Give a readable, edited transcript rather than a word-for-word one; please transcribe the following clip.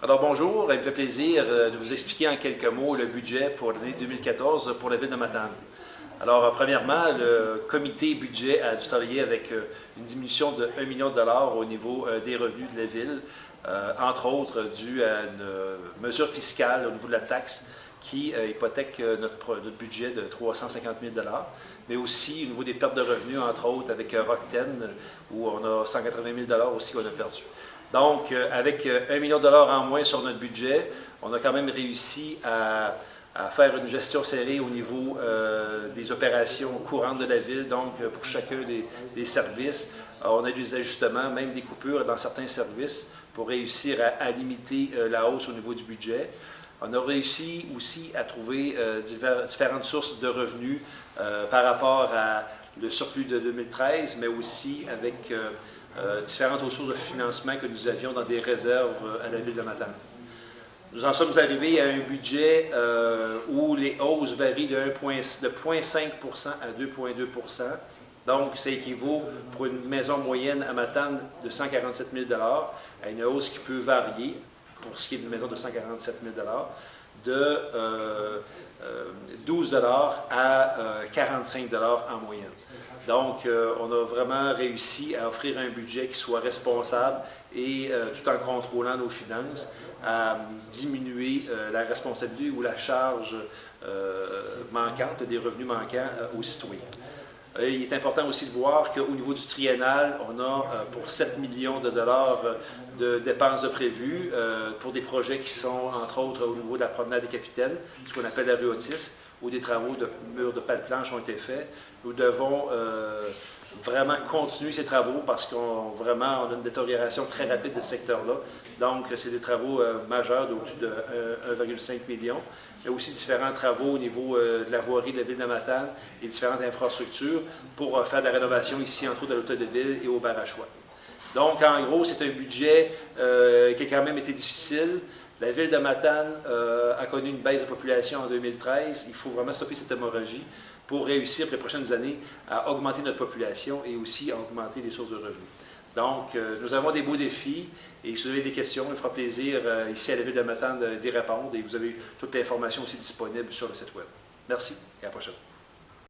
Alors bonjour, il me fait plaisir de vous expliquer en quelques mots le budget pour l'année 2014 pour la ville de Matane. Alors premièrement, le comité budget a dû travailler avec une diminution de 1 million de dollars au niveau des revenus de la ville, entre autres dû à une mesure fiscale au niveau de la taxe qui hypothèque notre budget de 350 000 dollars, mais aussi au niveau des pertes de revenus, entre autres avec Rockten, où on a 180 000 dollars aussi qu'on a perdu. Donc, avec 1 million de dollars en moins sur notre budget, on a quand même réussi à faire une gestion serrée au niveau des opérations courantes de la ville, donc pour chacun des services. On a des ajustements, même des coupures dans certains services pour réussir à limiter la hausse au niveau du budget. On a réussi aussi à trouver différentes sources de revenus par rapport à le surplus de 2013, mais aussi avec différentes sources de financement que nous avions dans des réserves à la ville de Matane. Nous en sommes arrivés à un budget où les hausses varient de 0,5 à 2,2 %. Donc, ça équivaut pour une maison moyenne à Matane de 147 000 $ à une hausse qui peut varier, pour ce qui est d'une maison de 147 000 $, de 12 $ à 45 $ en moyenne. Donc, on a vraiment réussi à offrir un budget qui soit responsable et tout en contrôlant nos finances, à diminuer la responsabilité ou la charge manquante, des revenus manquants aux citoyens. Il est important aussi de voir qu'au niveau du triennal, on a pour 7 millions de dollars de dépenses de prévues pour des projets qui sont, entre autres, au niveau de la promenade des Capitaines, ce qu'on appelle la rue Otis, où des travaux de murs de pale-planche ont été faits. Nous devons vraiment continuer ces travaux parce qu'on a une détérioration très rapide de ce secteur-là. Donc, c'est des travaux majeurs d'au-dessus de 1,5 million. Il y a aussi différents travaux au niveau de la voirie de la ville de Matane et différentes infrastructures pour faire de la rénovation ici, entre autres, à l'hôtel de ville et au bar à choix. Donc, en gros, c'est un budget qui a quand même été difficile. La ville de Matane a connu une baisse de population en 2013. Il faut vraiment stopper cette hémorragie pour réussir pour les prochaines années à augmenter notre population et aussi à augmenter les sources de revenus. Donc, nous avons des beaux défis et si vous avez des questions, il me fera plaisir ici à la ville de Matane d'y répondre et vous avez toute l'information aussi disponible sur le site web. Merci et à la prochaine.